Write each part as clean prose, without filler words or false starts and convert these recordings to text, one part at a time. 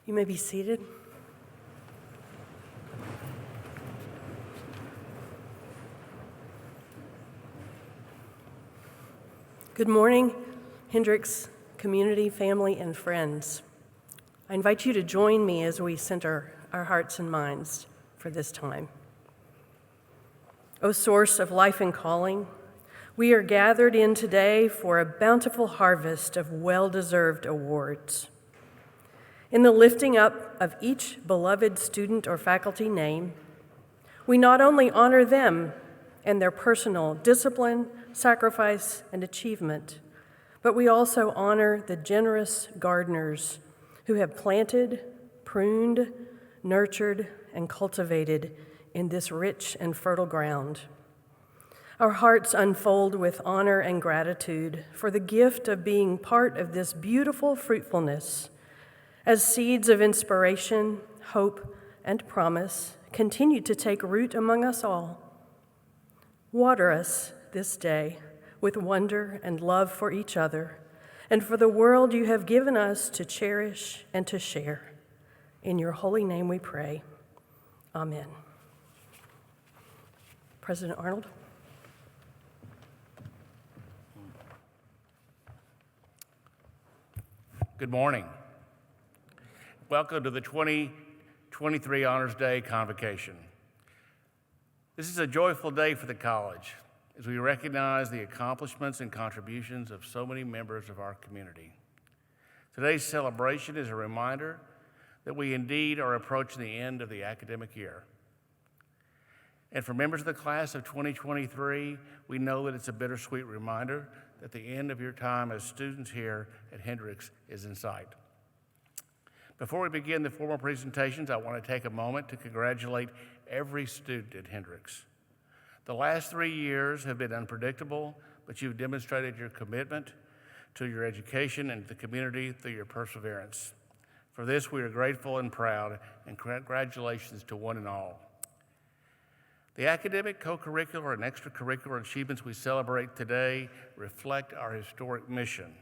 You may be seated. Good morning, Hendricks community, family, and friends. I invite you to join me as we center our hearts and minds for this time. O source of life and calling, we are gathered in today for a bountiful harvest of well-deserved awards. In the lifting up of each beloved student or faculty name, we not only honor them and their personal discipline, sacrifice, and achievement, but we also honor the generous gardeners who have planted, pruned, nurtured, and cultivated in this rich and fertile ground. Our hearts unfold with honor and gratitude for the gift of being part of this beautiful fruitfulness as seeds of inspiration, hope, and promise continue to take root among us all. Water us this day with wonder and love for each other and for the world you have given us to cherish and to share. In your holy name we pray. Amen. President Arnold. Good morning. Welcome to the 2023 Honors Day Convocation. This is a joyful day for the college as we recognize the accomplishments and contributions of so many members of our community. Today's celebration is a reminder that we indeed are approaching the end of the academic year. And for members of the class of 2023, we know that it's a bittersweet reminder that the end of your time as students here at Hendricks is in sight. Before we begin the formal presentations, I want to take a moment to congratulate every student at Hendricks. The last 3 years have been unpredictable, but you've demonstrated your commitment to your education and the community through your perseverance. For this, we are grateful and proud, and congratulations to one and all. The academic, co-curricular, and extracurricular achievements we celebrate today reflect our historic mission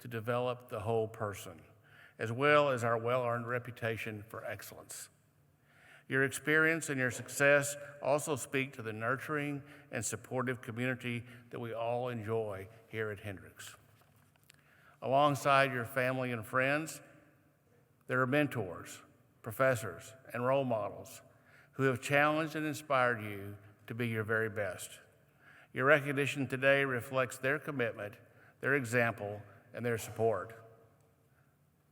to develop the whole person, as well as our well-earned reputation for excellence. Your experience and your success also speak to the nurturing and supportive community that we all enjoy here at Hendricks. Alongside your family and friends, there are mentors, professors, and role models who have challenged and inspired you to be your very best. Your recognition today reflects their commitment, their example, and their support.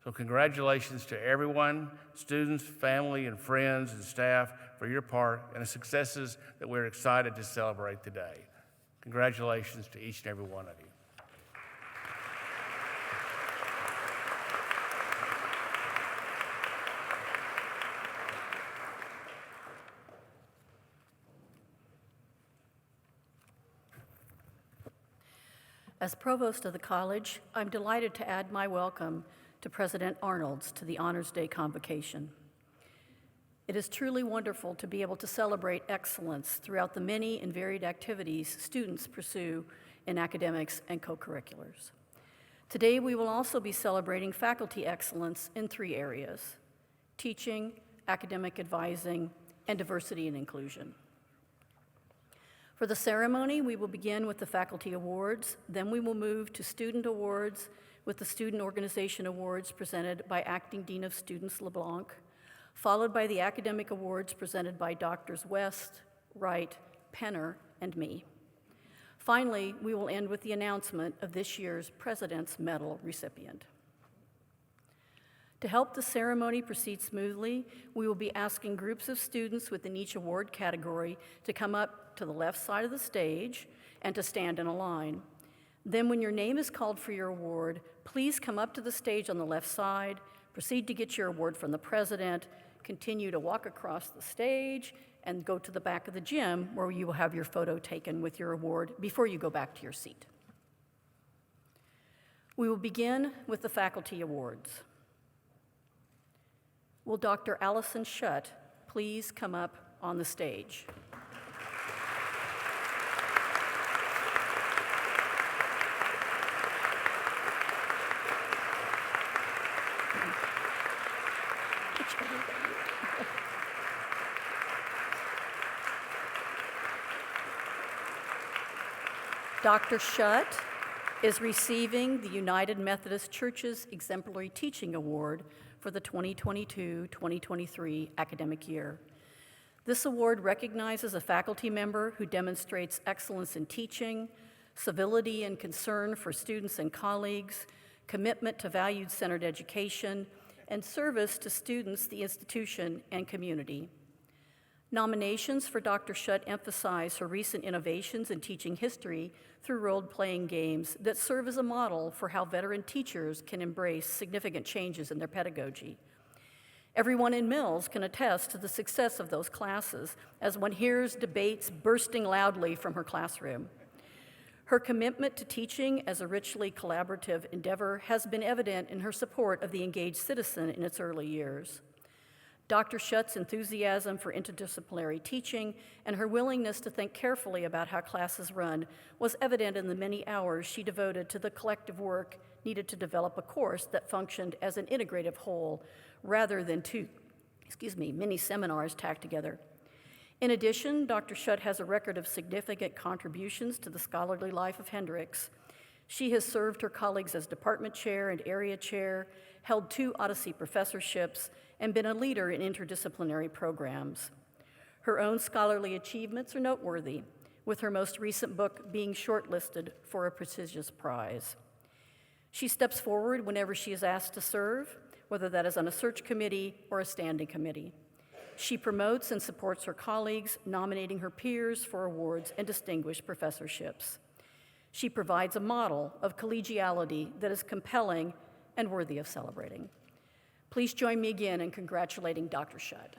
So congratulations to everyone, students, family, and friends, and staff for your part and the successes that we're excited to celebrate today. Congratulations to each and every one of you. As provost of the college, I'm delighted to add my welcome to President Arnold's to the Honors Day Convocation. It is truly wonderful to be able to celebrate excellence throughout the many and varied activities students pursue in academics and co-curriculars. Today, we will also be celebrating faculty excellence in 3 areas: teaching, academic advising, and diversity and inclusion. For the ceremony, we will begin with the faculty awards, then we will move to student awards with the Student Organization Awards presented by Acting Dean of Students LeBlanc, followed by the academic awards presented by Drs. West, Wright, Penner, and me. Finally, we will end with the announcement of this year's President's Medal recipient. To help the ceremony proceed smoothly, we will be asking groups of students within each award category to come up to the left side of the stage and to stand in a line. Then when your name is called for your award, please come up to the stage on the left side, proceed to get your award from the president, continue to walk across the stage, and go to the back of the gym where you will have your photo taken with your award before you go back to your seat. We will begin with the faculty awards. Will Dr. Allison Shutt please come up on the stage? Dr. Shutt is receiving the United Methodist Church's Exemplary Teaching Award for the 2022-2023 academic year. This award recognizes a faculty member who demonstrates excellence in teaching, civility and concern for students and colleagues, commitment to values-centered education, and service to students, the institution, and community. Nominations for Dr. Shutt emphasize her recent innovations in teaching history through role-playing games that serve as a model for how veteran teachers can embrace significant changes in their pedagogy. Everyone in Mills can attest to the success of those classes as one hears debates bursting loudly from her classroom. Her commitment to teaching as a richly collaborative endeavor has been evident in her support of the engaged citizen in its early years. Dr. Shutt's enthusiasm for interdisciplinary teaching and her willingness to think carefully about how classes run was evident in the many hours she devoted to the collective work needed to develop a course that functioned as an integrative whole rather than two mini seminars tacked together. In addition, Dr. Shutt has a record of significant contributions to the scholarly life of Hendrix. She has served her colleagues as department chair and area chair, held 2 Odyssey professorships, and been a leader in interdisciplinary programs. Her own scholarly achievements are noteworthy, with her most recent book being shortlisted for a prestigious prize. She steps forward whenever she is asked to serve, whether that is on a search committee or a standing committee. She promotes and supports her colleagues, nominating her peers for awards and distinguished professorships. She provides a model of collegiality that is compelling and worthy of celebrating. Please join me again in congratulating Dr. Shutt.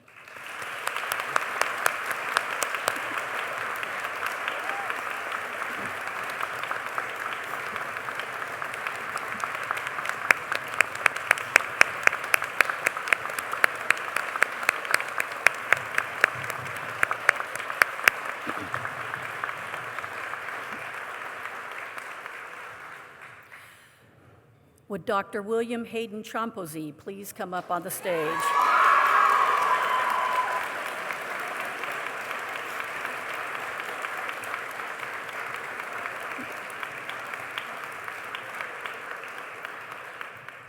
Would Dr. William Hayden Chompozy please come up on the stage?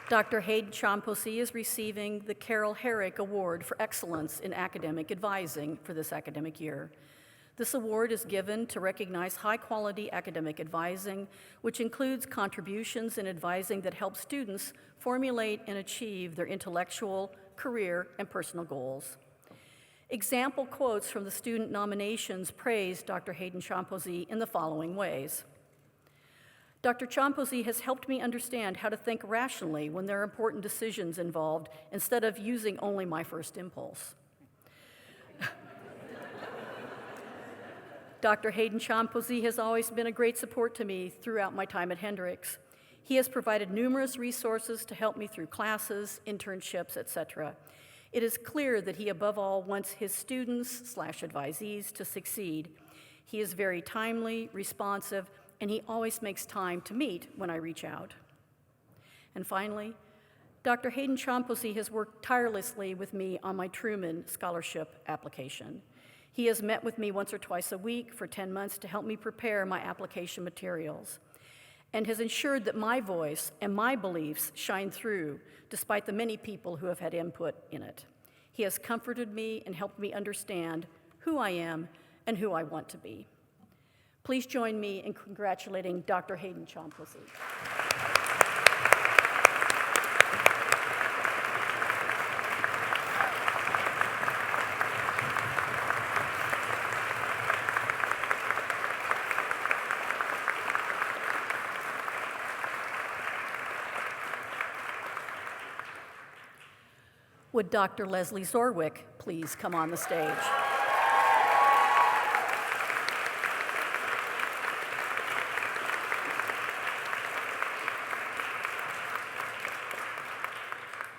Dr. Hayden Chompozy is receiving the Carol Herrick Award for Excellence in Academic Advising for this academic year. This award is given to recognize high-quality academic advising, which includes contributions in advising that help students formulate and achieve their intellectual, career, and personal goals. Example quotes from the student nominations praise Dr. Hayden Chompozy in the following ways. Dr. Chompozy has helped me understand how to think rationally when there are important decisions involved instead of using only my first impulse. Dr. Hayden Chompozy has always been a great support to me throughout my time at Hendrix. He has provided numerous resources to help me through classes, internships, etc. It is clear that he above all wants his students/advisees to succeed. He is very timely, responsive, and he always makes time to meet when I reach out. And finally, Dr. Hayden Chompozy has worked tirelessly with me on my Truman Scholarship application. He has met with me once or twice a week for 10 months to help me prepare my application materials, and has ensured that my voice and my beliefs shine through despite the many people who have had input in it. He has comforted me and helped me understand who I am and who I want to be. Please join me in congratulating Dr. Hayden Chompozy. Would Dr. Leslie Zorwick please come on the stage?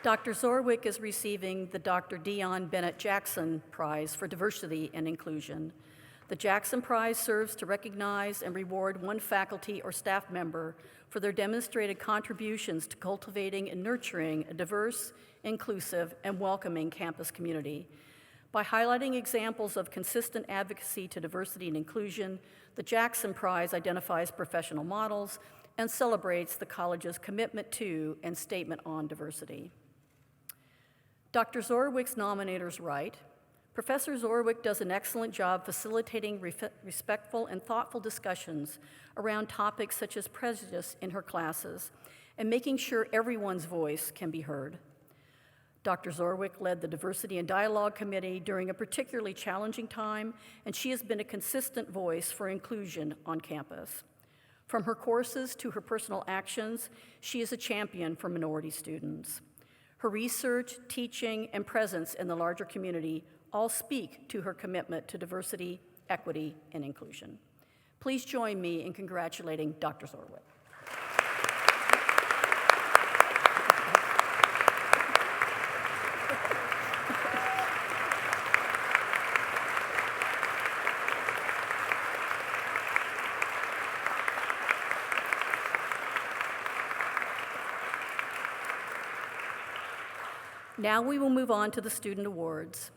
Dr. Zorwick is receiving the Dr. Dion Bennett Jackson Prize for Diversity and Inclusion. The Jackson Prize serves to recognize and reward one faculty or staff member for their demonstrated contributions to cultivating and nurturing a diverse, inclusive, and welcoming campus community. By highlighting examples of consistent advocacy to diversity and inclusion, the Jackson Prize identifies professional models and celebrates the college's commitment to and statement on diversity. Dr. Zorwick's nominators write, Professor Zorwick does an excellent job facilitating respectful and thoughtful discussions around topics such as prejudice in her classes and making sure everyone's voice can be heard. Dr. Zorwick led the Diversity and Dialogue Committee during a particularly challenging time, and she has been a consistent voice for inclusion on campus. From her courses to her personal actions, she is a champion for minority students. Her research, teaching, and presence in the larger community all speak to her commitment to diversity, equity, and inclusion. Please join me in congratulating Dr. Zorwick. Now we will move on to the student awards.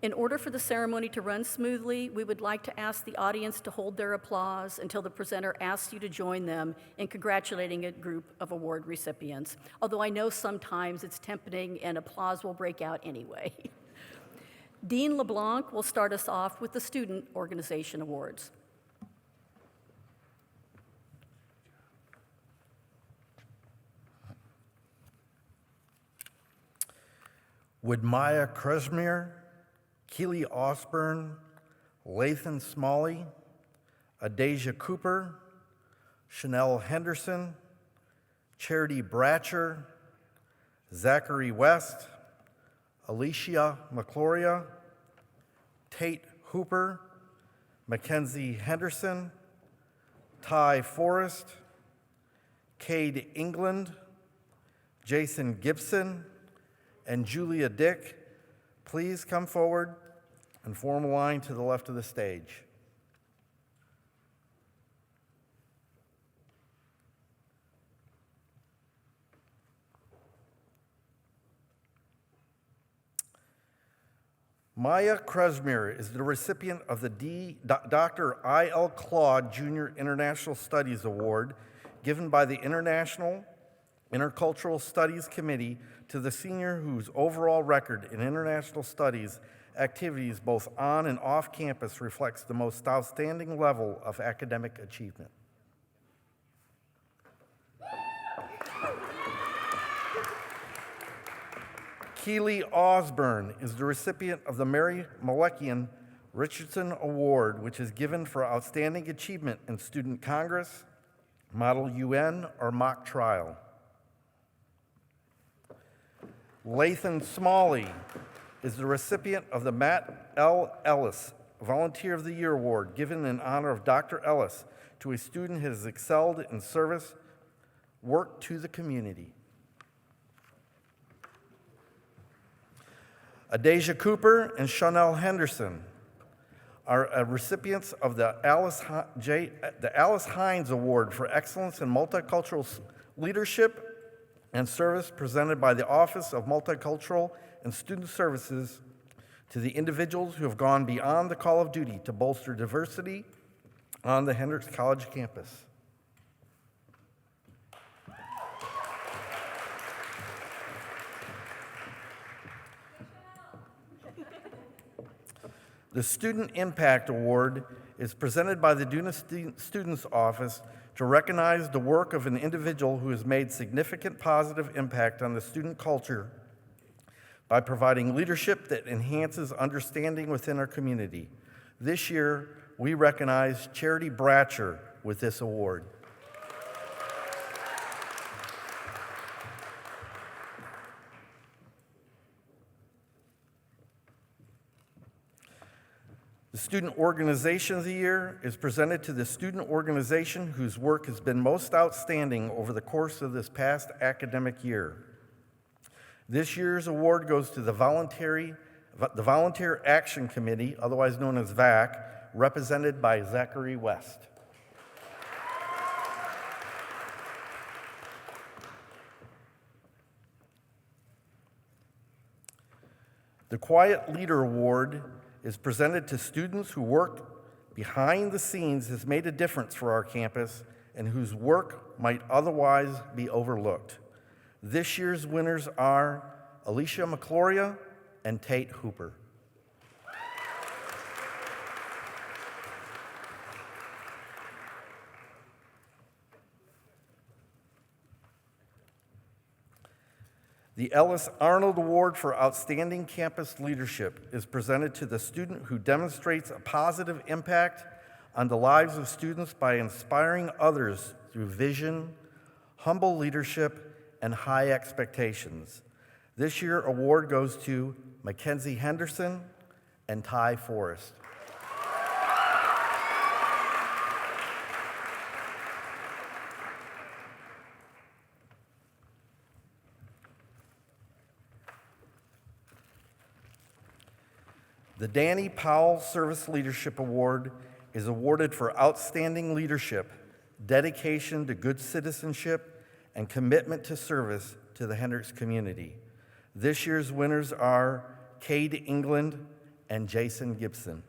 In order for the ceremony to run smoothly, we would like to ask the audience to hold their applause until the presenter asks you to join them in congratulating a group of award recipients, although I know sometimes it's tempting and applause will break out anyway. Dean LeBlanc will start us off with the Student Organization Awards. Would Maya Kresmir, Keely Osborne, Lathan Smalley, Adasia Cooper, Chanel Henderson, Charity Bratcher, Zachary West, Alicia McCloria, Tate Hooper, Mackenzie Henderson, Ty Forrest, Cade England, Jason Gibson, and Julia Dick, please come forward and form a line to the left of the stage. Maya Kresmir is the recipient of the Dr. I.L. Claude Jr. International Studies Award given by the International Intercultural Studies Committee to the senior whose overall record in international studies activities both on and off campus reflects the most outstanding level of academic achievement. Keely Osborne is the recipient of the Mary Malekian Richardson Award, which is given for outstanding achievement in student congress, model UN, or mock trial. Lathan Smalley is the recipient of the Matt L. Ellis Volunteer of the Year Award, given in honor of Dr. Ellis to a student who has excelled in service work to the community. Adasia Cooper and Chanel Henderson are recipients of the Alice Hines Award for Excellence in Multicultural Leadership and Service, presented by the Office of Multicultural and Student Services to the individuals who have gone beyond the call of duty to bolster diversity on the Hendrix College campus. The Student Impact Award is presented by the Duna Students Office to recognize the work of an individual who has made significant positive impact on the student culture by providing leadership that enhances understanding within our community. This year, we recognize Charity Bratcher with this award. The Student Organization of the Year is presented to the student organization whose work has been most outstanding over the course of this past academic year. This year's award goes to the Volunteer Action Committee, otherwise known as VAC, represented by Zachary West. The Quiet Leader Award is presented to students who work behind the scenes, has made a difference for our campus, and whose work might otherwise be overlooked. This year's winners are Alicia McCloria and Tate Hooper. The Ellis Arnold Award for Outstanding Campus Leadership is presented to the student who demonstrates a positive impact on the lives of students by inspiring others through vision, humble leadership, and high expectations. This year's award goes to Mackenzie Henderson and Ty Forrest. The Danny Powell Service Leadership Award is awarded for outstanding leadership, dedication to good citizenship, and commitment to service to the Hendricks community. This year's winners are Cade England and Jason Gibson.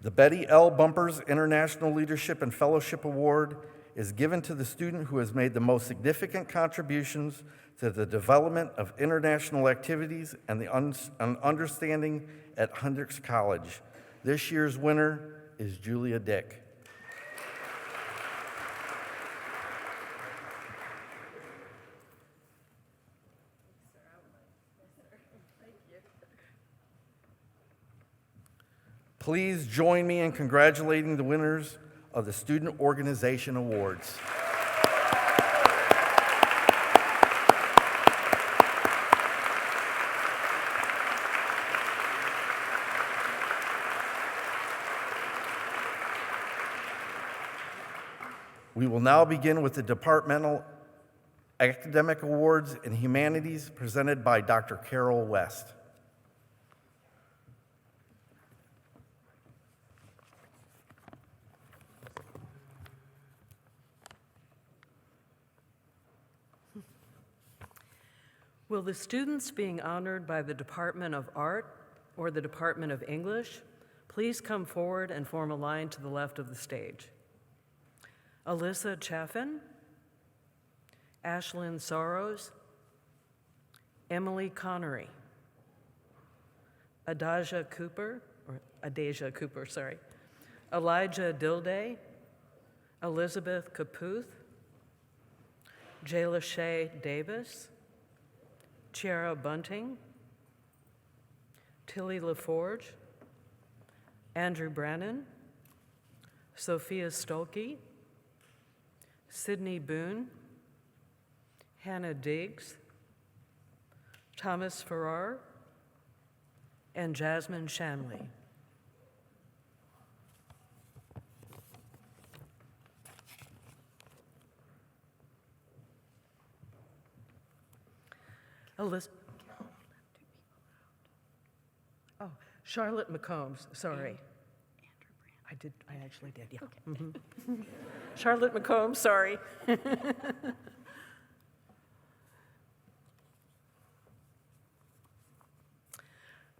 The Betty L. Bumpers International Leadership and Fellowship Award is given to the student who has made the most significant contributions to the development of international activities and the understanding at Hendricks College. This year's winner is Julia Dick. Please join me in congratulating the winners of the Student Organization Awards. We will now begin with the Departmental Academic Awards in Humanities presented by Dr. Carol West. Will the students being honored by the Department of Art or the Department of English please come forward and form a line to the left of the stage? Alyssa Chaffin, Ashlyn Sorrows, Emily Connery, Adaja Cooper, Elijah Dilday, Elizabeth Caputh, Jayla Shea Davis, Chiara Bunting, Tilly LaForge, Andrew Brannon, Sophia Stolke, Sydney Boone, Hannah Diggs, Thomas Farrar, and Jasmine Shanley. Charlotte McCombs, sorry. I actually did, yeah. Okay. Mm-hmm. Charlotte McCombs, sorry.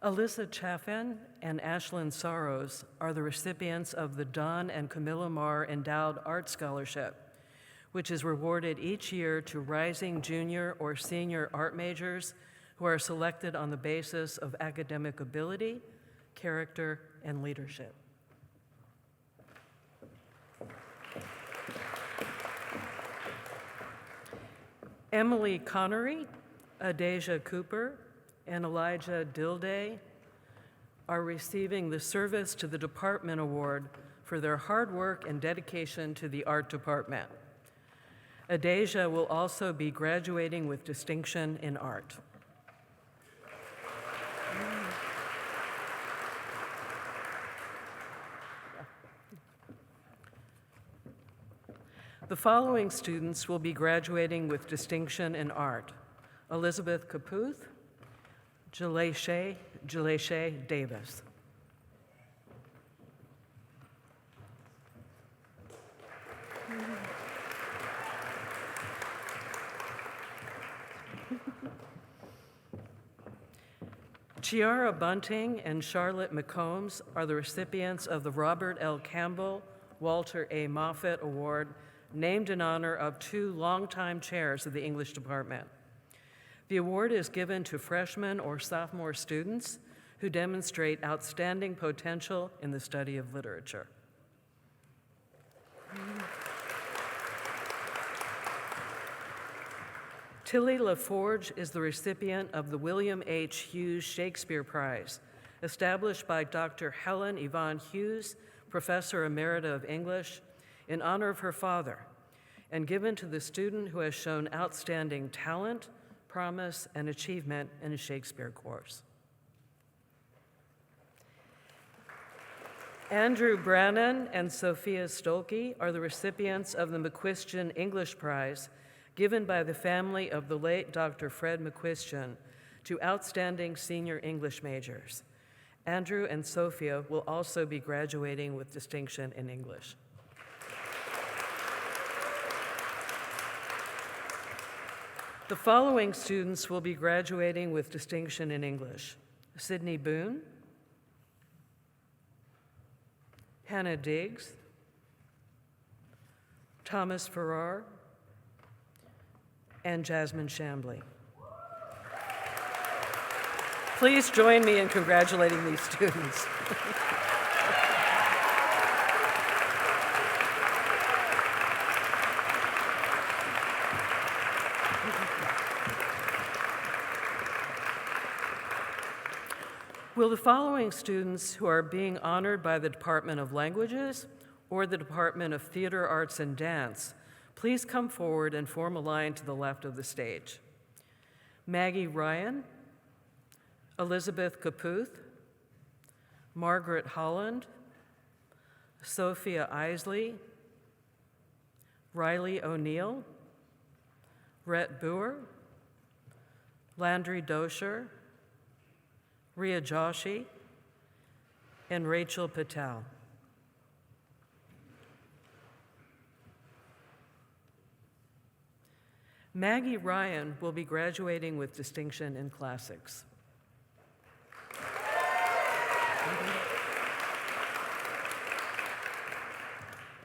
Alyssa Chaffin and Ashlyn Sorrows are the recipients of the Don and Camilla Marr Endowed Art Scholarship, which is rewarded each year to rising junior or senior art majors who are selected on the basis of academic ability, character, and leadership. Emily Connery, Adaja Cooper, and Elijah Dilday are receiving the Service to the Department Award for their hard work and dedication to the art department. Adaja will also be graduating with distinction in art. The following students will be graduating with distinction in art: Elizabeth Caputh, Jalesha Davis. Chiara Bunting and Charlotte McCombs are the recipients of the Robert L. Campbell, Walter A. Moffett Award, named in honor of two longtime chairs of the English department. The award is given to freshman or sophomore students who demonstrate outstanding potential in the study of literature. Tilly LaForge is the recipient of the William H. Hughes Shakespeare Prize, established by Dr. Helen Yvonne Hughes, Professor Emerita of English, in honor of her father, and given to the student who has shown outstanding talent, promise, and achievement in a Shakespeare course. Andrew Brannon and Sophia Stolke are the recipients of the McQuistion English Prize, given by the family of the late Dr. Fred McQuistion to outstanding senior English majors. Andrew and Sophia will also be graduating with distinction in English. The following students will be graduating with distinction in English: Sydney Boone, Hannah Diggs, Thomas Farrar, and Jasmine Chambly. Please join me in congratulating these students. Will the following students who are being honored by the Department of Languages or the Department of Theater, Arts, and Dance please come forward and form a line to the left of the stage? Maggie Ryan, Elizabeth Caputh, Margaret Holland, Sophia Isley, Riley O'Neill, Rhett Boer, Landry Dosher, Ria Joshi, and Rachel Patel. Maggie Ryan will be graduating with distinction in classics.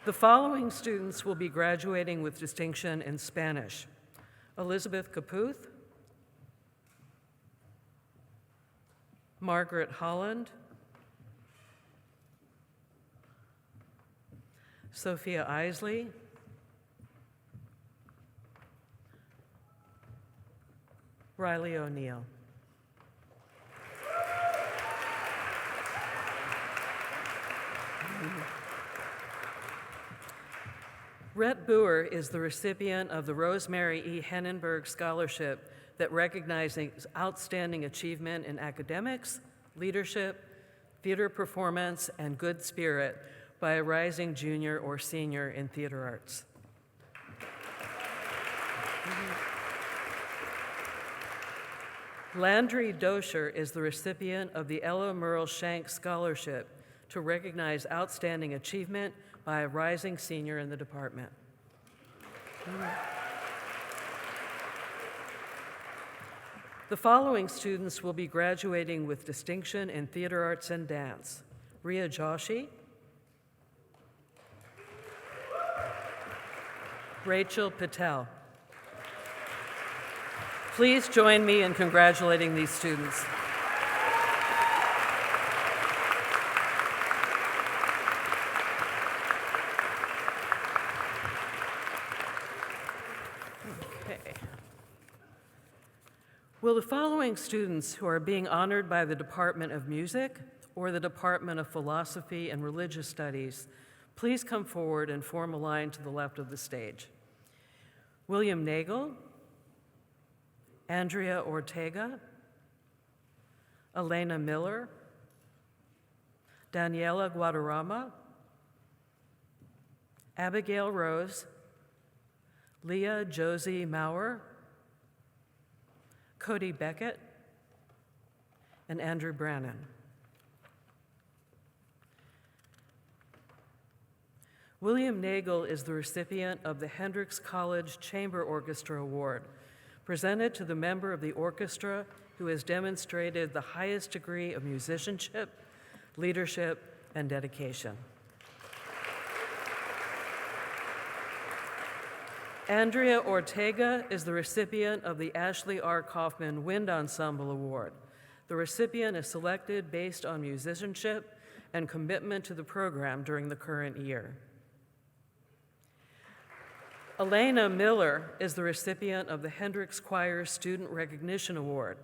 The following students will be graduating with distinction in Spanish: Elizabeth Caputh, Margaret Holland, Sophia Isley, Riley O'Neill. Rhett Boer is the recipient of the Rosemary E. Hennenberg Scholarship that recognizes outstanding achievement in academics, leadership, theater performance, and good spirit by a rising junior or senior in theater arts. Landry Dosher is the recipient of the Ella Merle Shank Scholarship to recognize outstanding achievement by a rising senior in the department. The following students will be graduating with distinction in theater arts and dance: Ria Joshi, Rachel Patel. Please join me in congratulating these students. Okay. Will the following students who are being honored by the Department of Music or the Department of Philosophy and Religious Studies please come forward and form a line to the left of the stage? William Nagel, Andrea Ortega, Elena Miller, Daniela Guadarrama, Abigail Rose, Leah Josie Maurer, Cody Beckett, and Andrew Brannon. William Nagel is the recipient of the Hendricks College Chamber Orchestra Award, presented to the member of the orchestra who has demonstrated the highest degree of musicianship, leadership, and dedication. Andrea Ortega is the recipient of the Ashley R. Kaufman Wind Ensemble Award. The recipient is selected based on musicianship and commitment to the program during the current year. Elena Miller is the recipient of the Hendricks Choir Student Recognition Award,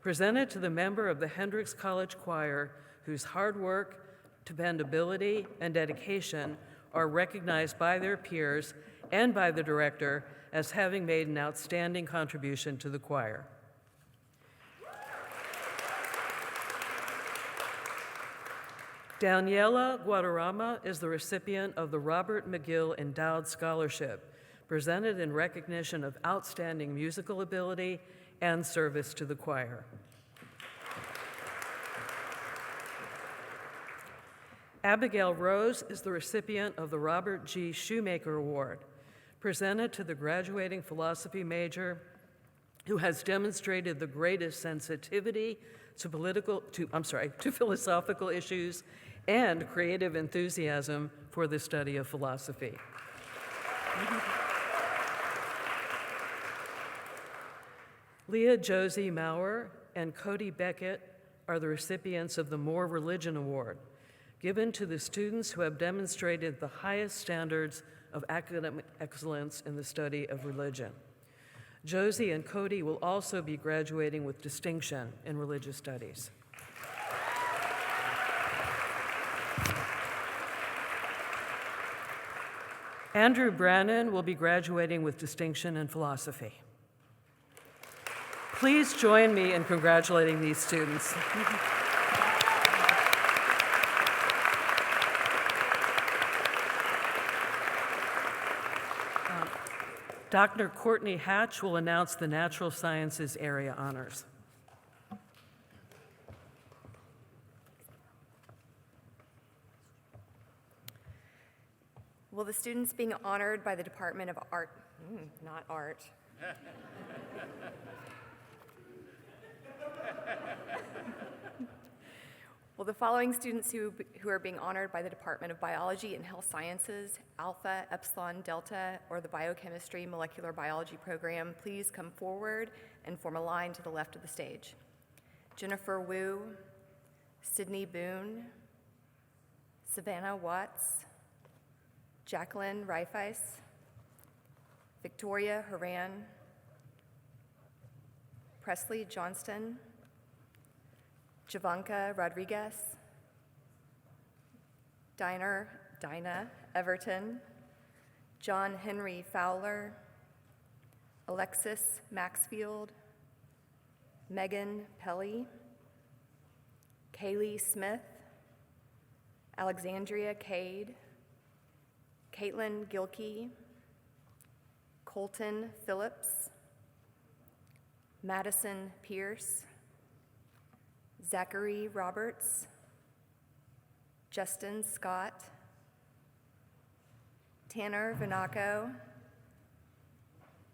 presented to the member of the Hendricks College Choir whose hard work, dependability, and dedication are recognized by their peers and by the director as having made an outstanding contribution to the choir. Daniela Guadarrama is the recipient of the Robert McGill Endowed Scholarship, presented in recognition of outstanding musical ability and service to the choir. Abigail Rose is the recipient of the Robert G. Shoemaker Award, presented to the graduating philosophy major who has demonstrated the greatest sensitivity to philosophical issues and creative enthusiasm for the study of philosophy. Leah Josie Maurer and Cody Beckett are the recipients of the More Religion Award, given to the students who have demonstrated the highest standards of academic excellence in the study of religion. Josie and Cody will also be graduating with distinction in religious studies. Andrew Brannon will be graduating with distinction in philosophy. Please join me in congratulating these students. Dr. Courtney Hatch will announce the Natural Sciences Area Honors. Will the students being honored by the Department of Art, not art. Will the following students who are being honored by the Department of Biology and Health Sciences, Alpha, Epsilon, Delta, or the Biochemistry Molecular Biology program please come forward and form a line to the left of the stage? Jennifer Wu, Sydney Boone, Savannah Watts, Jacqueline Reifeis, Victoria Haran, Presley Johnston, Javanka Rodriguez, Dinah Everton, John Henry Fowler, Alexis Maxfield, Megan Pelly, Kaylee Smith, Alexandria Cade, Caitlin Gilkey, Colton Phillips, Madison Pierce, Zachary Roberts, Justin Scott, Tanner Vinaco,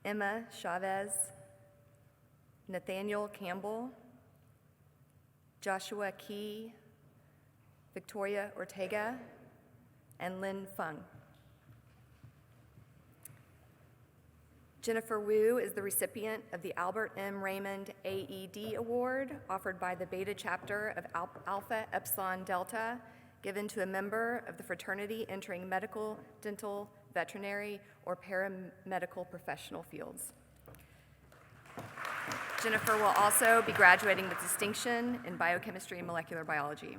Emma Chavez, Nathaniel Campbell, Joshua Key, Victoria Ortega, and Lynn Fung. Jennifer Wu is the recipient of the Albert M. Raymond AED Award offered by the Beta Chapter of Alpha Epsilon Delta, given to a member of the fraternity entering medical, dental, veterinary, or paramedical professional fields. Jennifer will also be graduating with distinction in biochemistry and molecular biology.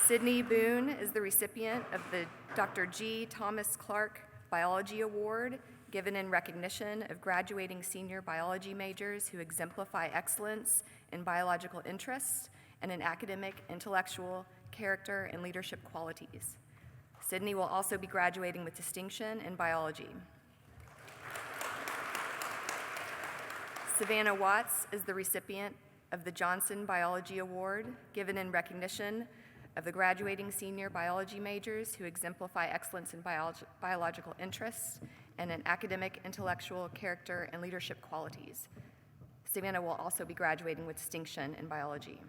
Sydney Boone is the recipient of the Dr. G. Thomas Clark Biology Award, given in recognition of graduating senior biology majors who exemplify excellence in biological interests and in academic, intellectual, character, and leadership qualities. Sydney will also be graduating with distinction in biology. Savannah Watts is the recipient of the Johnson Biology Award, given in recognition of the graduating senior biology majors who exemplify excellence in biological interests and in academic, intellectual, character, and leadership qualities. Savannah will also be graduating with distinction in biology.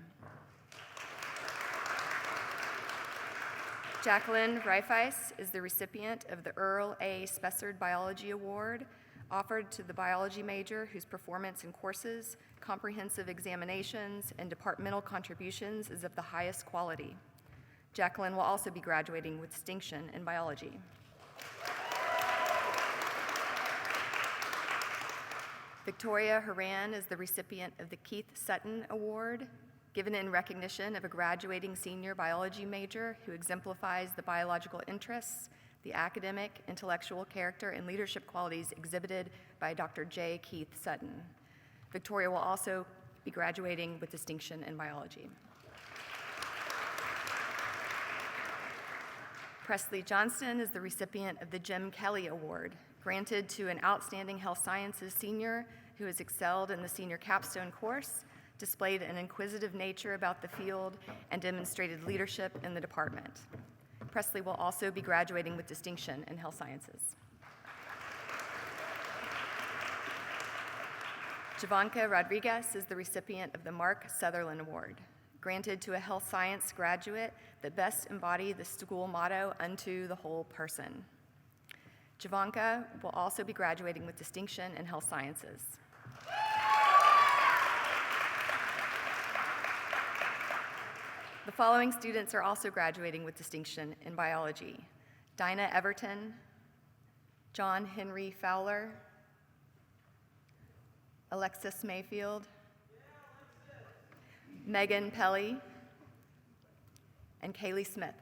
Jacqueline Reifeis is the recipient of the Earl A. Spessard Biology Award, offered to the biology major whose performance in courses, comprehensive examinations, and departmental contributions is of the highest quality. Jacqueline will also be graduating with distinction in biology. Victoria Haran is the recipient of the Keith Sutton Award, given in recognition of a graduating senior biology major who exemplifies the biological interests, the academic, intellectual character, and leadership qualities exhibited by Dr. J. Keith Sutton. Victoria will also be graduating with distinction in biology. Presley Johnston is the recipient of the Jim Kelly Award, granted to an outstanding health sciences senior who has excelled in the senior capstone course, displayed an inquisitive nature about the field, and demonstrated leadership in the department. Presley will also be graduating with distinction in health sciences. Javanka Rodriguez is the recipient of the Mark Sutherland Award, granted to a health science graduate that best embody the school motto, unto the whole person. Javanka will also be graduating with distinction in health sciences. The following students are also graduating with distinction in biology: Dinah Everton, John Henry Fowler, Alexis Mayfield, Megan Pelly, and Kaylee Smith.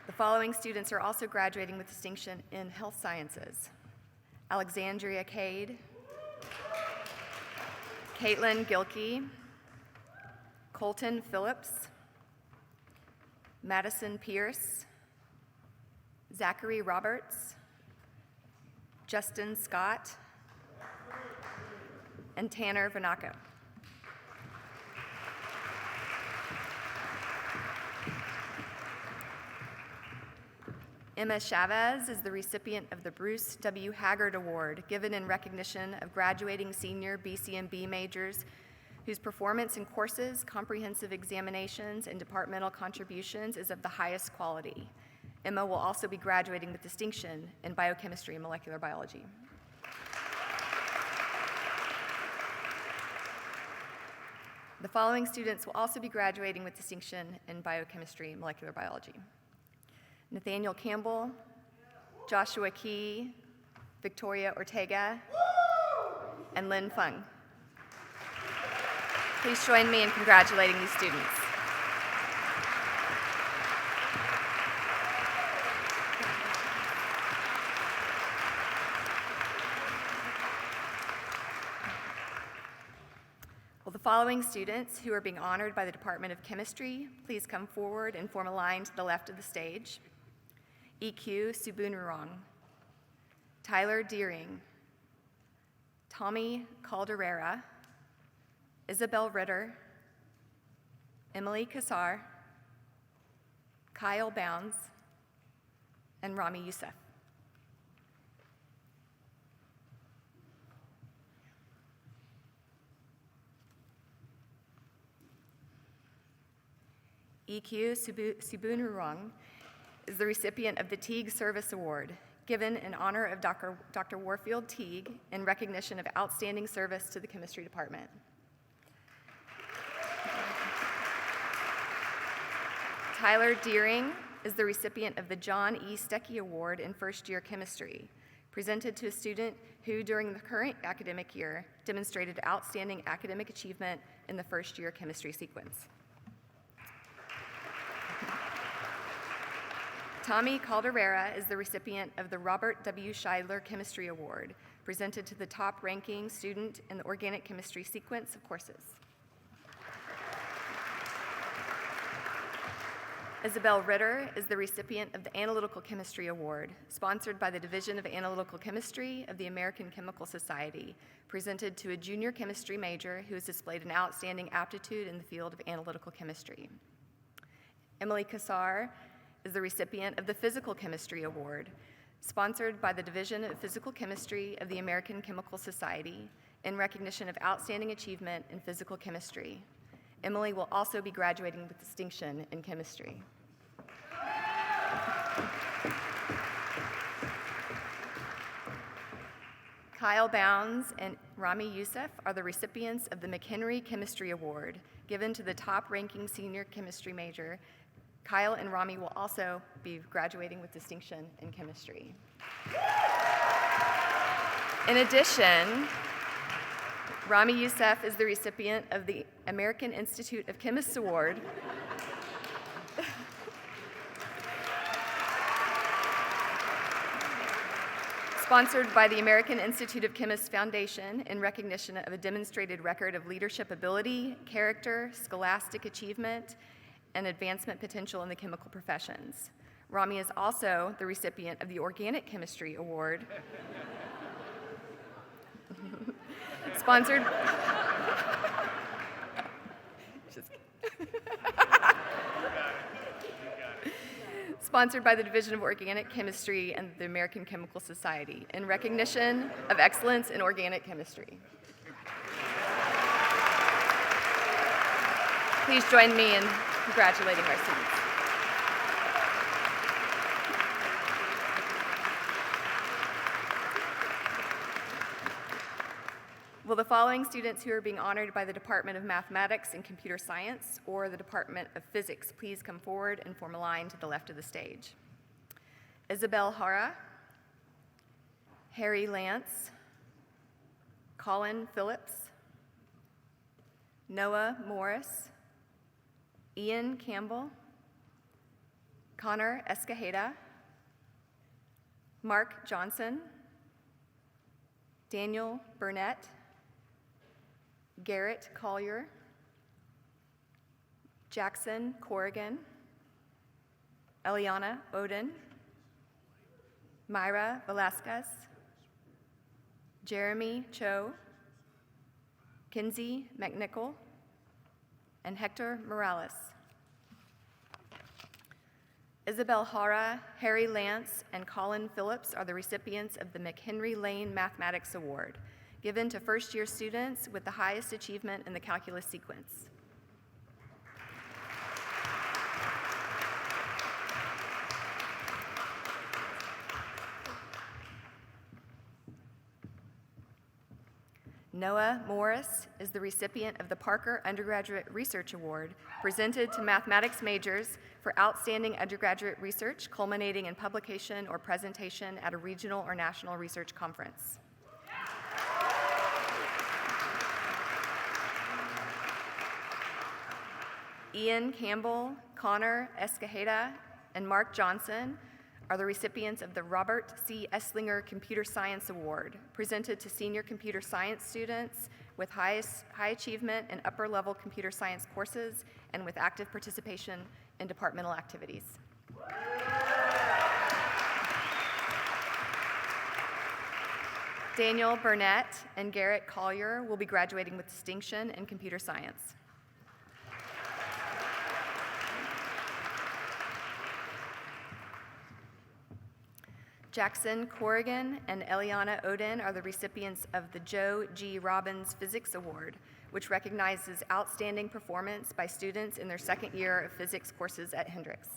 The following students are also graduating with distinction in health sciences: Alexandria Cade, Caitlin Gilkey, Colton Phillips, Madison Pierce, Zachary Roberts, Justin Scott, and Tanner Vanaco. Emma Chavez is the recipient of the Bruce W. Haggard Award, given in recognition of graduating senior BCMB majors whose performance in courses, comprehensive examinations, and departmental contributions is of the highest quality. Emma will also be graduating with distinction in biochemistry and molecular biology. The following students will also be graduating with distinction in biochemistry and molecular biology: Nathaniel Campbell, Joshua Key, Victoria Ortega, and Lynn Fung. Please join me in congratulating these students. Will the following students who are being honored by the Department of Chemistry please come forward and form a line to the left of the stage? EQ Subunurong, Tyler Deering, Tommy Calderera, Isabel Ritter, Emily Kassar, Kyle Bounds, and Rami Youssef. EQ Subunurong is the recipient of the Teague Service Award, given in honor of Dr. Warfield Teague in recognition of outstanding service to the chemistry department. Tyler Deering is the recipient of the John E. Stecky Award in first-year chemistry, presented to a student who, during the current academic year, demonstrated outstanding academic achievement in the first-year chemistry sequence. Tommy Calderera is the recipient of the Robert W. Scheidler Chemistry Award, presented to the top-ranking student in the organic chemistry sequence of courses. Isabel Ritter is the recipient of the Analytical Chemistry Award, sponsored by the Division of Analytical Chemistry of the American Chemical Society, presented to a junior chemistry major who has displayed an outstanding aptitude in the field of analytical chemistry. Emily Kassar is the recipient of the Physical Chemistry Award, sponsored by the Division of Physical Chemistry of the American Chemical Society in recognition of outstanding achievement in physical chemistry. Emily will also be graduating with distinction in chemistry. Kyle Bounds and Rami Youssef are the recipients of the McHenry Chemistry Award, given to the top-ranking senior chemistry major. Kyle and Rami will also be graduating with distinction in chemistry. In addition, Rami Youssef is the recipient of the American Institute of Chemists Award. Sponsored by the American Institute of Chemists Foundation in recognition of a demonstrated record of leadership ability, character, scholastic achievement, and advancement potential in the chemical professions. Rami is also the recipient of the Organic Chemistry Award, sponsored sponsored by the Division of Organic Chemistry and the American Chemical Society in recognition of excellence in organic chemistry. Please join me in congratulating our students. Will the following students who are being honored by the Department of Mathematics and Computer Science or the Department of Physics please come forward and form a line to the left of the stage? Isabel Hara, Harry Lance, Colin Phillips, Noah Morris, Ian Campbell, Connor Escajeda, Mark Johnson, Daniel Burnett, Garrett Collier, Jackson Corrigan, Eliana Oden, Myra Velasquez, Jeremy Cho, Kinsey McNichol, and Hector Morales. Isabel Hara, Harry Lance, and Colin Phillips are the recipients of the McHenry Lane Mathematics Award, given to first-year students with the highest achievement in the calculus sequence. Noah Morris is the recipient of the Parker Undergraduate Research Award, presented to mathematics majors for outstanding undergraduate research culminating in publication or presentation at a regional or national research conference. Ian Campbell, Connor Escajeda, and Mark Johnson are the recipients of the Robert C. Esslinger Computer Science Award, presented to senior computer science students with high achievement in upper-level computer science courses and with active participation in departmental activities. Daniel Burnett and Garrett Collier will be graduating with distinction in computer science. Jackson Corrigan and Eliana Oden are the recipients of the Joe G. Robbins Physics Award, which recognizes outstanding performance by students in their second year of physics courses at Hendrix.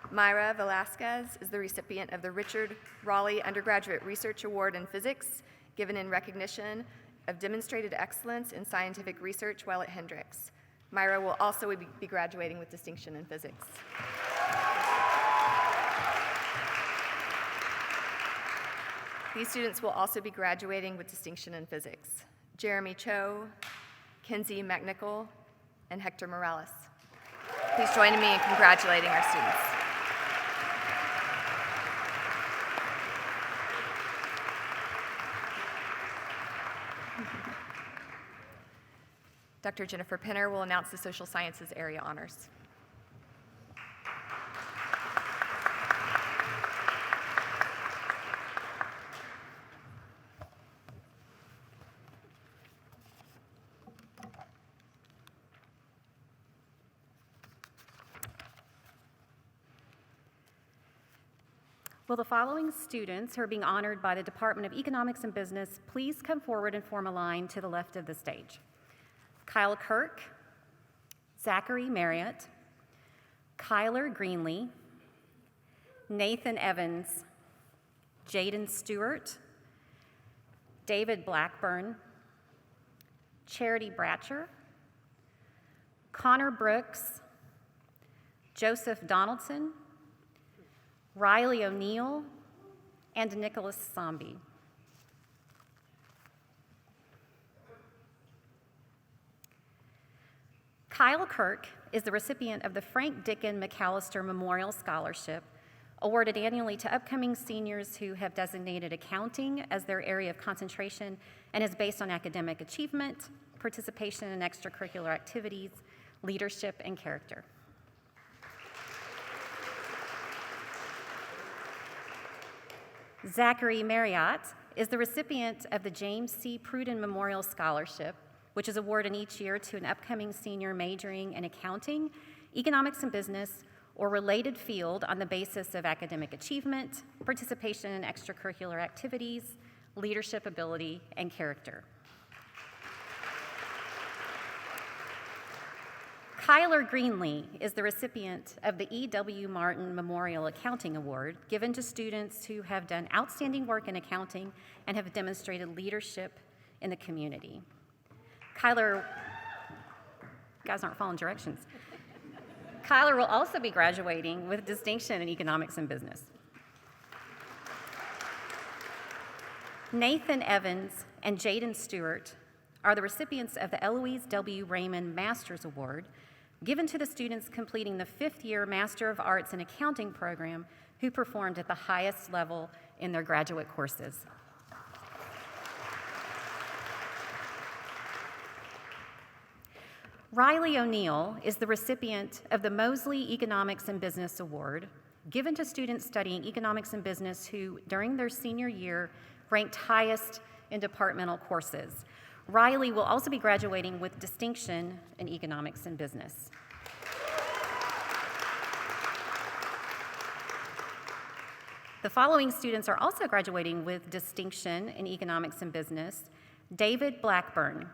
Myra Velasquez is the recipient of the Richard Raleigh Undergraduate Research Award in Physics, given in recognition of demonstrated excellence in scientific research while at Hendrix. Myra will also be graduating with distinction in physics. These students will also be graduating with distinction in physics. Jeremy Cho, Kinsey McNichol, and Hector Morales. Please join me in congratulating our students. Dr. Jennifer Pinner will announce the Social Sciences Area Honors. Will the following students who are being honored by the Department of Economics and Business please come forward and form a line to the left of the stage? Kyle Kirk, Zachary Marriott, Kyler Greenlee, Nathan Evans, Jaden Stewart, David Blackburn, Charity Bratcher, Connor Brooks, Joseph Donaldson, Riley O'Neill, and Nicholas Zombie. Kyle Kirk is the recipient of the Frank Dickin McAllister Memorial Scholarship, awarded annually to upcoming seniors who have designated accounting as their area of concentration and is based on academic achievement, participation in extracurricular activities, leadership, and character. Zachary Marriott is the recipient of the James C. Pruden Memorial Scholarship, which is awarded each year to an upcoming senior majoring in accounting, economics and business, or related field on the basis of academic achievement, participation in extracurricular activities, leadership ability, and character. Kyler Greenlee is the recipient of the E.W. Martin Memorial Accounting Award, given to students who have done outstanding work in accounting and have demonstrated leadership in the community. Kyler, you guys aren't following directions. Kyler will also be graduating with distinction in economics and business. Nathan Evans and Jaden Stewart are the recipients of the Eloise W. Raymond Master's Award, given to the students completing the 5th-year Master of Arts in Accounting program who performed at the highest level in their graduate courses. Riley O'Neill is the recipient of the Mosley Economics and Business Award, given to students studying economics and business who, during their senior year, ranked highest in departmental courses. Riley will also be graduating with distinction in economics and business. The following students are also graduating with distinction in economics and business: David Blackburn,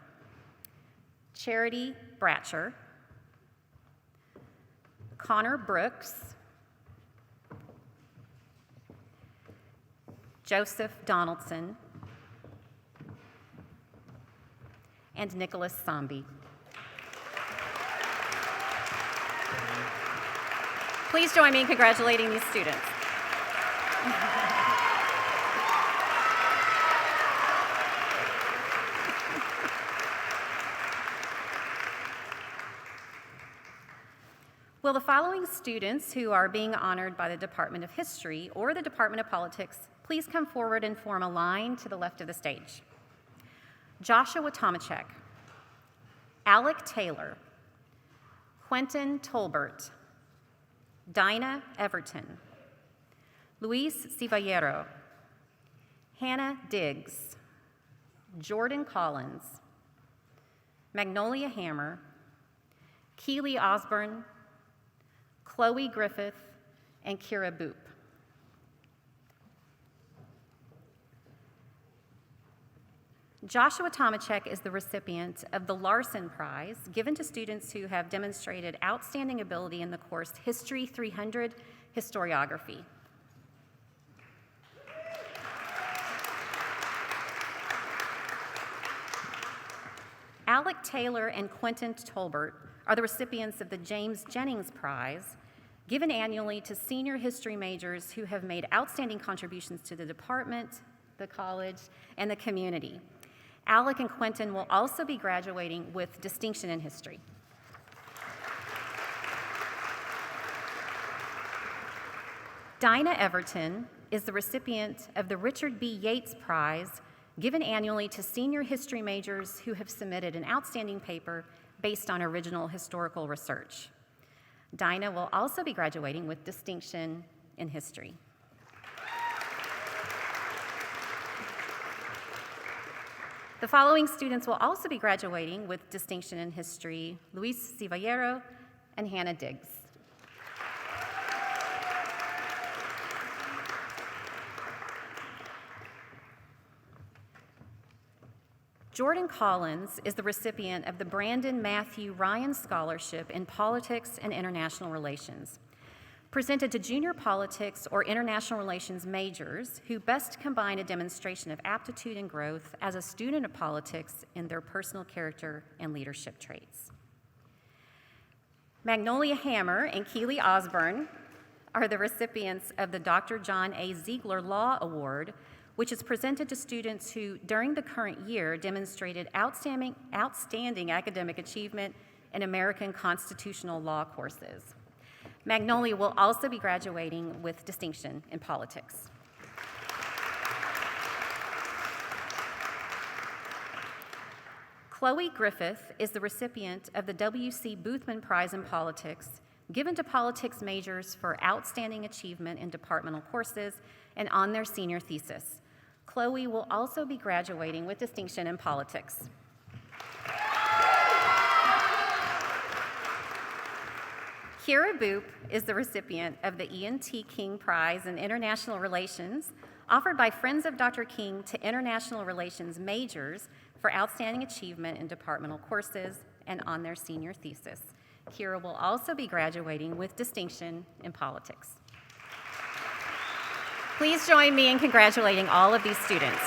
Charity Bratcher, Connor Brooks, Joseph Donaldson, and Nicholas Zombie. Please join me in congratulating these students. Will the following students who are being honored by the Department of History or the Department of Politics please come forward and form a line to the left of the stage? Joshua Tomachek, Alec Taylor, Quentin Tolbert, Dinah Everton, Luis Ciballero, Hannah Diggs, Jordan Collins, Magnolia Hammer, Keely Osborne, Chloe Griffith, and Kira Boop. Joshua Tomachek is the recipient of the Larson Prize, given to students who have demonstrated outstanding ability in the course History 300 Historiography. Alec Taylor and Quentin Tolbert are the recipients of the James Jennings Prize, given annually to senior history majors who have made outstanding contributions to the department, the college, and the community. Alec and Quentin will also be graduating with distinction in history. Dinah Everton is the recipient of the Richard B. Yates Prize, given annually to senior history majors who have submitted an outstanding paper based on original historical research. Dinah will also be graduating with distinction in history. The following students will also be graduating with distinction in history: Luis Civallero and Hannah Diggs. Jordan Collins is the recipient of the Brandon Matthew Ryan Scholarship in Politics and International Relations, presented to junior politics or international relations majors who best combine a demonstration of aptitude and growth as a student of politics in their personal character and leadership traits. Magnolia Hammer and Keely Osborne are the recipients of the Dr. John A. Ziegler Law Award, which is presented to students who, during the current year, demonstrated outstanding academic achievement in American constitutional law courses. Magnolia will also be graduating with distinction in politics. Chloe Griffith is the recipient of the W.C. Boothman Prize in Politics, given to politics majors for outstanding achievement in departmental courses and on their senior thesis. Chloe will also be graduating with distinction in politics. Kira Boop is the recipient of the Ian T. King Prize in International Relations, offered by Friends of Dr. King to international relations majors for outstanding achievement in departmental courses and on their senior thesis. Kira will also be graduating with distinction in politics. Please join me in congratulating all of these students.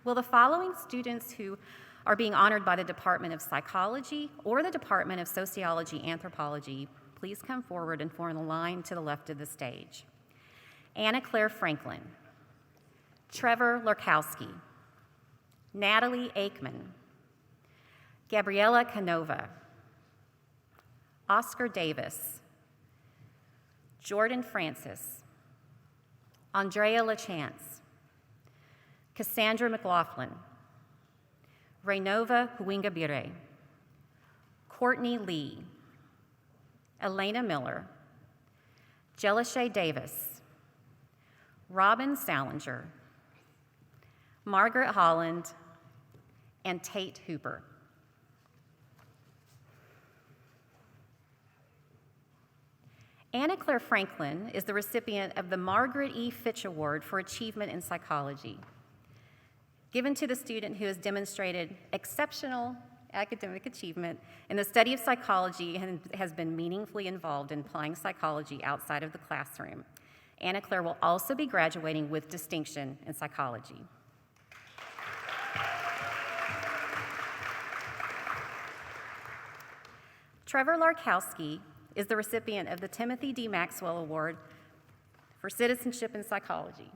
Will the following students who are being honored by the Department of Psychology or the Department of Sociology Anthropology please come forward and form the line to the left of the stage? Anna Claire Franklin, Trevor Lurkowski, Natalie Aikman, Gabriella Canova, Oscar Davis, Jordan Francis, Andrea LaChance, Cassandra McLaughlin, Renova Huingabire, Courtney Lee, Elena Miller, Jelishay Davis, Robin Salinger, Margaret Holland, and Tate Hooper. Anna Claire Franklin is the recipient of the Margaret E. Fitch Award for Achievement in Psychology, given to the student who has demonstrated exceptional academic achievement in the study of psychology and has been meaningfully involved in applying psychology outside of the classroom. Anna Claire will also be graduating with distinction in psychology. Trevor Larkowski is the recipient of the Timothy D. Maxwell Award for Citizenship in Psychology,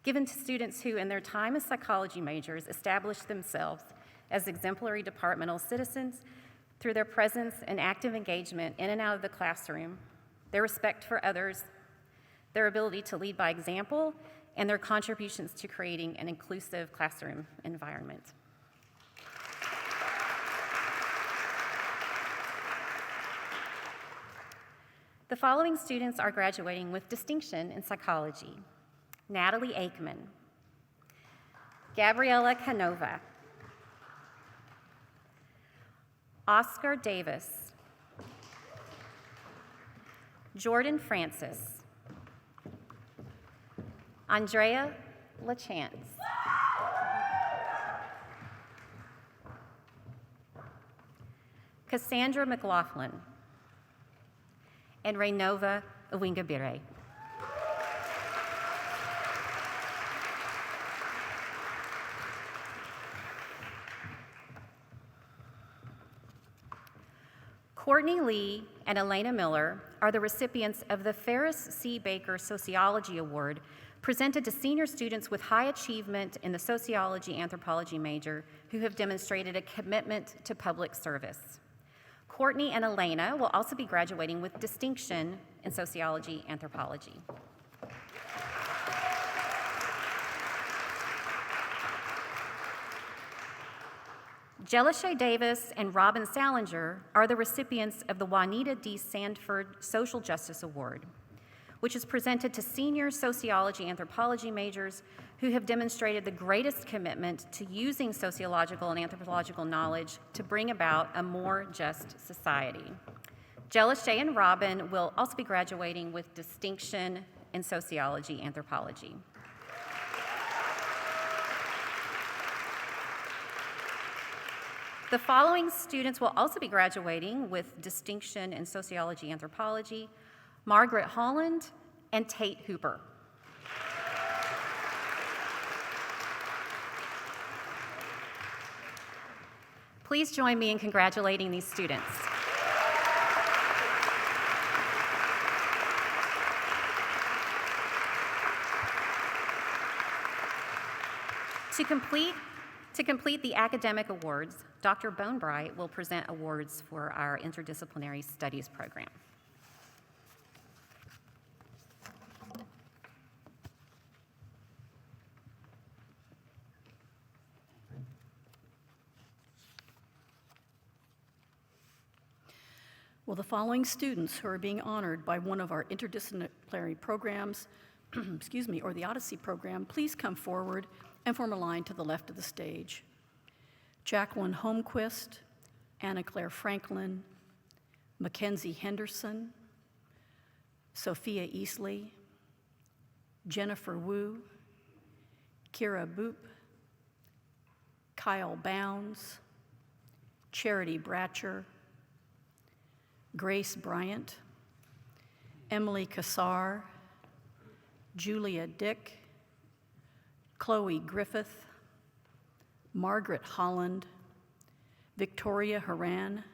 given to students who, in their time as psychology majors, established themselves as exemplary departmental citizens through their presence and active engagement in and out of the classroom, their respect for others, their ability to lead by example, and their contributions to creating an inclusive classroom environment. The following students are graduating with distinction in psychology: Natalie Aikman, Gabriella Canova, Oscar Davis, Jordan Francis, Andrea LaChance, Cassandra McLaughlin, and Renova Uwingabire. Courtney Lee and Elena Miller are the recipients of the Ferris C. Baker Sociology Award, presented to senior students with high achievement in the sociology anthropology major who have demonstrated a commitment to public service. Courtney and Elena will also be graduating with distinction in sociology anthropology. Jelisha Davis and Robin Salinger are the recipients of the Juanita D. Sandford Social Justice Award, which is presented to senior sociology anthropology majors who have demonstrated the greatest commitment to using sociological and anthropological knowledge to bring about a more just society. Jelisha and Robin will also be graduating with distinction in sociology anthropology. The following students will also be graduating with distinction in sociology anthropology: Margaret Holland and Tate Hooper. Please join me in congratulating these students. To complete the academic awards, Dr. Bonebright will present awards for our interdisciplinary studies program. Will the following students who are being honored by one of our interdisciplinary programs, or the Odyssey program, please come forward and form a line to the left of the stage. Jacqueline Holmquist, Anna Claire Franklin, Mackenzie Henderson, Sophia Easley, Jennifer Wu, Kira Boop, Kyle Bounds, Charity Bratcher, Grace Bryant, Emily Kassar, Julia Dick, Chloe Griffith, Margaret Holland, Victoria Haran,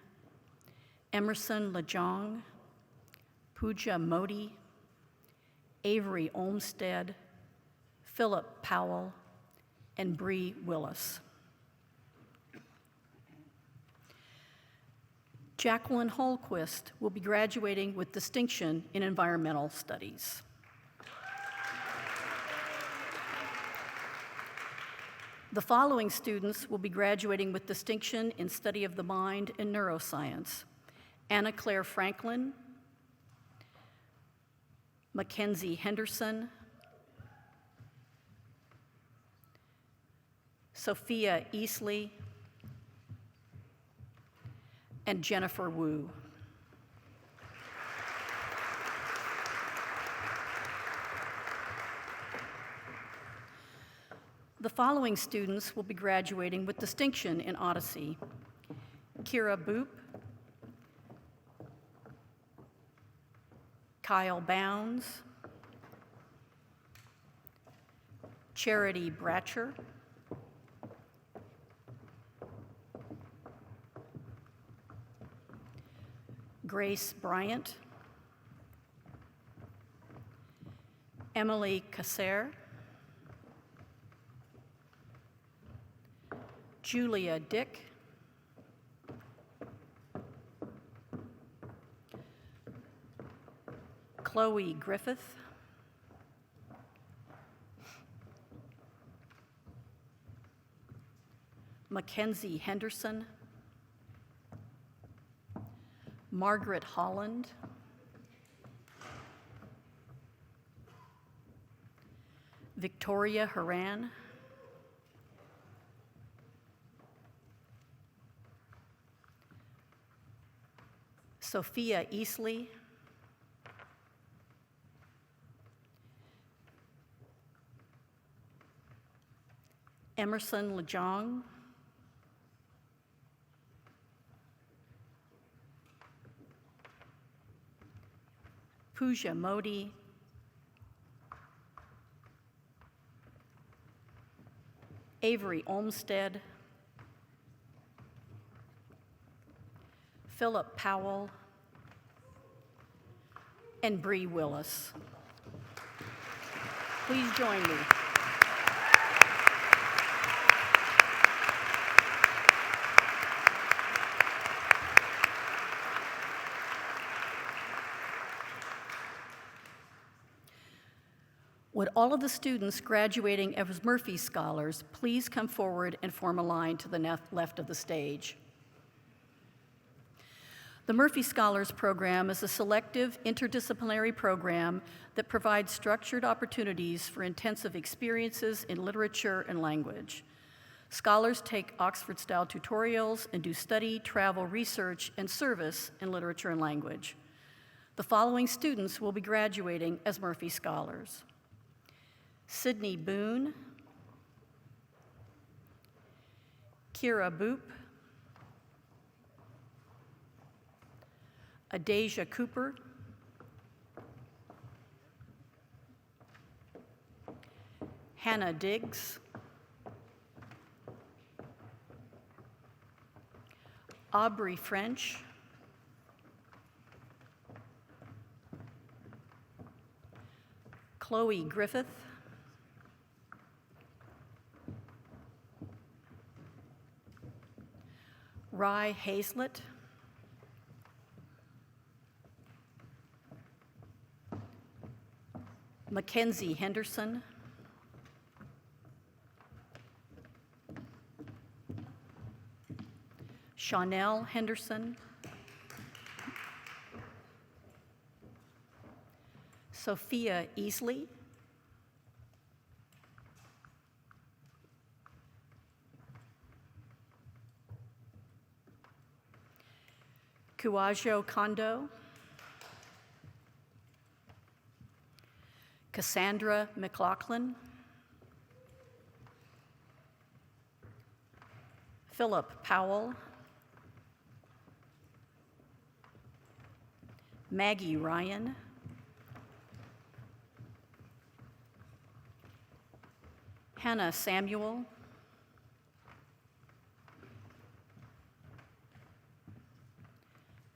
Emerson Lejong, Pooja Modi, Avery Olmsted, Philip Powell, and Bree Willis. Jacqueline Holquist will be graduating with distinction in environmental studies. The following students will be graduating with distinction in study of the mind and neuroscience: Anna Claire Franklin, Mackenzie Henderson, Sophia Easley, and Jennifer Wu. The following students will be graduating with distinction in Odyssey: Kira Boop, Kyle Bounds, Charity Bratcher, Grace Bryant, Emily Kasser, Julia Dick, Chloe Griffith, Mackenzie Henderson, Margaret Holland, Victoria Haran, Sophia Easley, Emerson Lejong, Pooja Modi, Avery Olmsted, Philip Powell, and Bree Willis. Please join me. Would all of the students graduating as Murphy Scholars please come forward and form a line to the left of the stage? The Murphy Scholars Program is a selective interdisciplinary program that provides structured opportunities for intensive experiences in literature and language. Scholars take Oxford-style tutorials and do study, travel, research, and service in literature and language. The following students will be graduating as Murphy Scholars: Sydney Boone, Kira Boop, Adasia Cooper, Hannah Diggs, Aubrey French, Chloe Griffith, Rye Hazlett, Mackenzie Henderson, Chanel Henderson, Sophia Easley, Kuajo Kondo, Cassandra McLaughlin, Philip Powell, Maggie Ryan, Hannah Samuel,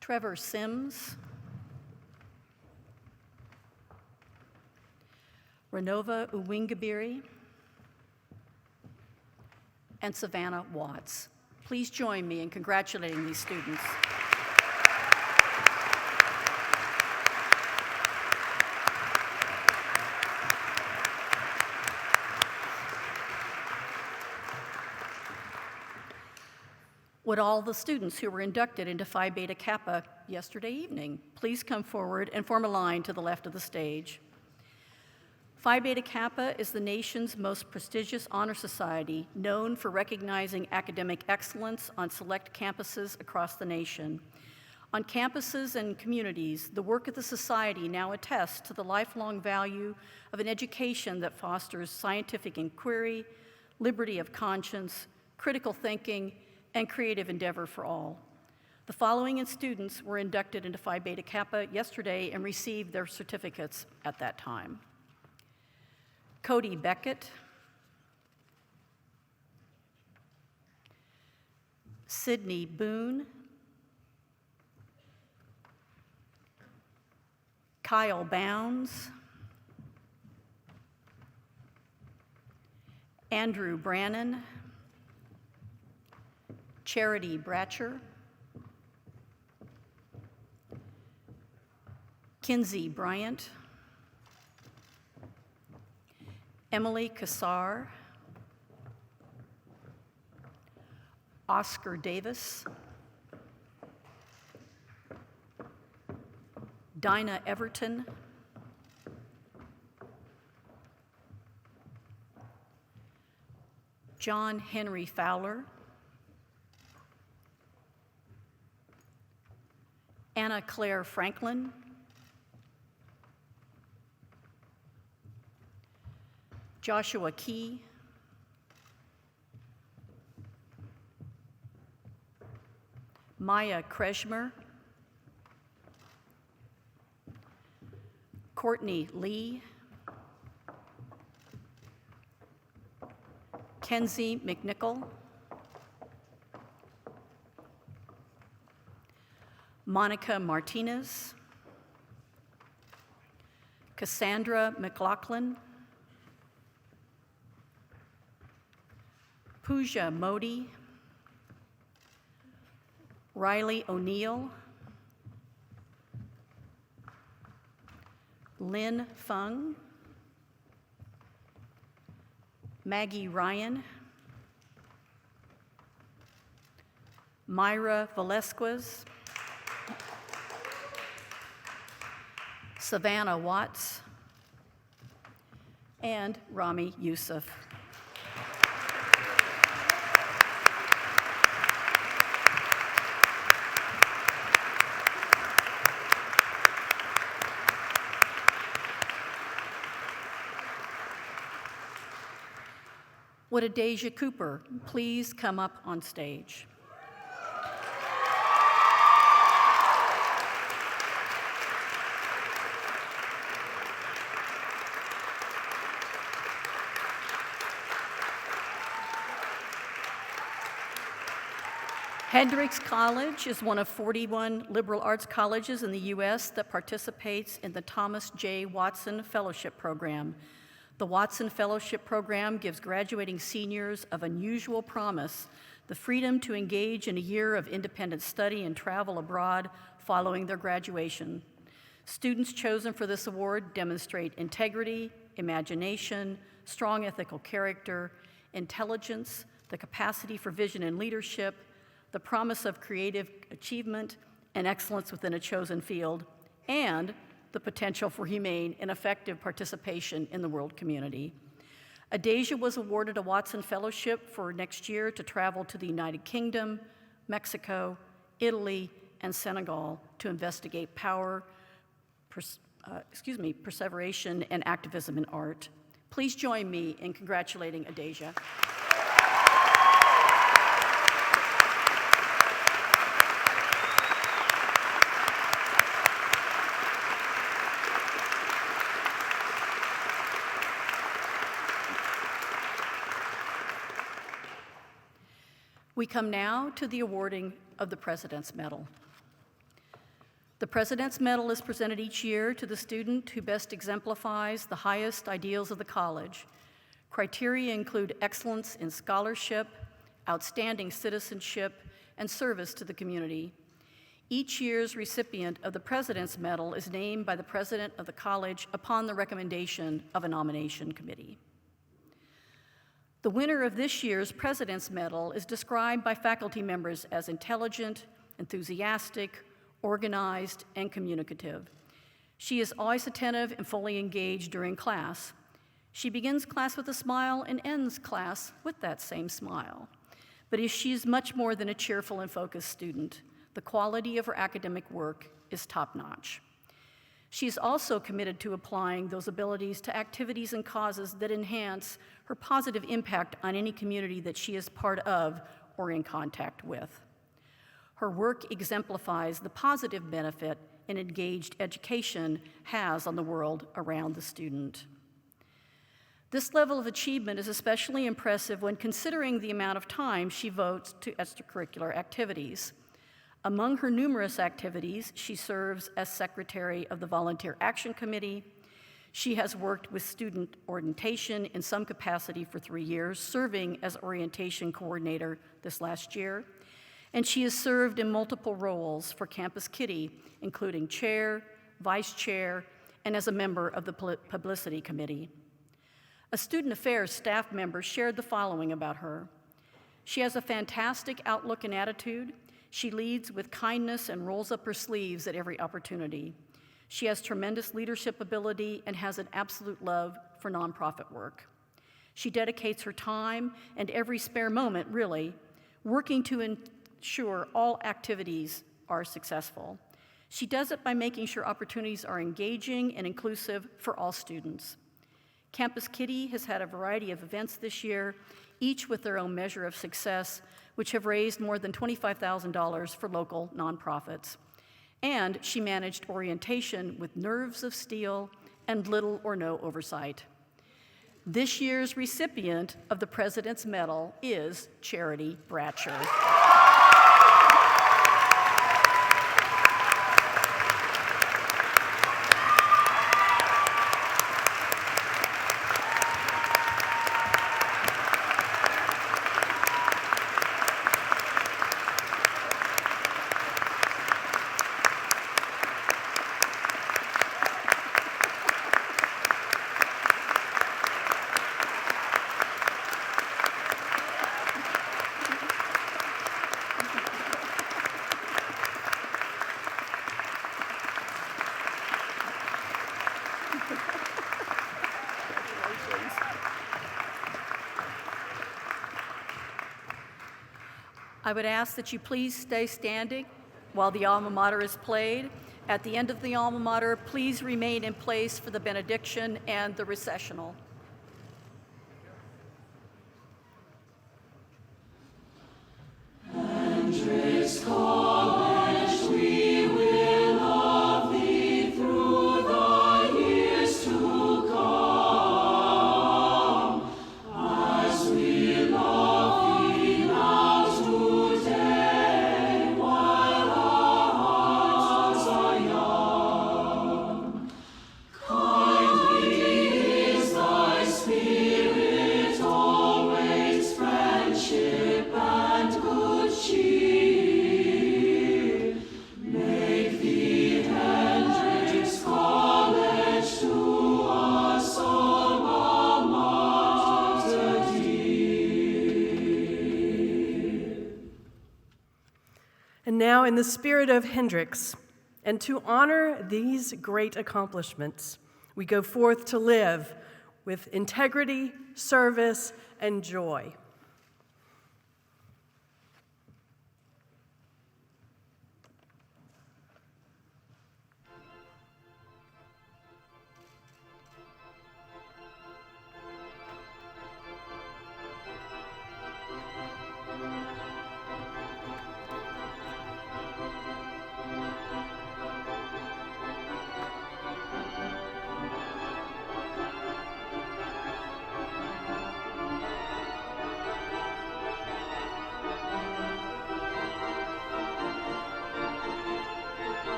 Trevor Sims, Renova Uwingabiri, and Savannah Watts. Please join me in congratulating these students. Would all the students who were inducted into Phi Beta Kappa yesterday evening please come forward and form a line to the left of the stage? Phi Beta Kappa is the nation's most prestigious honor society, known for recognizing academic excellence on select campuses across the nation. On campuses and communities, the work of the society now attests to the lifelong value of an education that fosters scientific inquiry, liberty of conscience, critical thinking, and creative endeavor for all. The following students were inducted into Phi Beta Kappa yesterday and received their certificates at that time: Cody Beckett, Sydney Boone, Kyle Bounds, Andrew Brannon, Charity Bratcher, Kinsey Bryant, Emily Kassar, Oscar Davis, Dinah Everton, John Henry Fowler, Anna Claire Franklin, Joshua Key, Maya Kresmer, Courtney Lee, Kenzie McNichol, Monica Martinez, Cassandra McLaughlin, Pooja Modi, Riley O'Neill, Lynn Fung, Maggie Ryan, Myra Velasquez, Savannah Watts, and Rami Youssef. Would Adasia Cooper please come up on stage? Hendrix College is one of 41 liberal arts colleges in the U.S. that participates in the Thomas J. Watson Fellowship Program. The Watson Fellowship Program gives graduating seniors of unusual promise the freedom to engage in a year of independent study and travel abroad following their graduation. Students chosen for this award demonstrate integrity, imagination, strong ethical character, intelligence, the capacity for vision and leadership, the promise of creative achievement and excellence within a chosen field, and the potential for humane and effective participation in the world community. Adasia was awarded a Watson Fellowship for next year to travel to the United Kingdom, Mexico, Italy, and Senegal to investigate power, perseveration, and activism in art. Please join me in congratulating Adasia. We come now to the awarding of the President's Medal. The President's Medal is presented each year to the student who best exemplifies the highest ideals of the college. Criteria include excellence in scholarship, outstanding citizenship, and service to the community. Each year's recipient of the President's Medal is named by the president of the college upon the recommendation of a nomination committee. The winner of this year's President's Medal is described by faculty members as intelligent, enthusiastic, organized, and communicative. She is always attentive and fully engaged during class. She begins class with a smile and ends class with that same smile. But she is much more than a cheerful and focused student. The quality of her academic work is top-notch. She is also committed to applying those abilities to activities and causes that enhance her positive impact on any community that she is part of or in contact with. Her work exemplifies the positive benefit an engaged education has on the world around the student. This level of achievement is especially impressive when considering the amount of time she devotes to extracurricular activities. Among her numerous activities, she serves as secretary of the Volunteer Action Committee. She has worked with student orientation in some capacity for 3 years, serving as orientation coordinator this last year. And she has served in multiple roles for Campus Kitty, including chair, vice chair, and as a member of the publicity committee. A student affairs staff member shared the following about her. She has a fantastic outlook and attitude. She leads with kindness and rolls up her sleeves at every opportunity. She has tremendous leadership ability and has an absolute love for nonprofit work. She dedicates her time and every spare moment, really, working to ensure all activities are successful. She does it by making sure opportunities are engaging and inclusive for all students. Campus Kitty has had a variety of events this year, each with their own measure of success, which have raised more than $25,000 for local nonprofits. And she managed orientation with nerves of steel and little or no oversight. This year's recipient of the President's Medal is Charity Bratcher. I would ask that you please stay standing while the alma mater is played. At the end of the alma mater, please remain in place for the benediction and the recessional. And now, in the spirit of Hendricks, and to honor these great accomplishments, we go forth to live with integrity, service, and joy.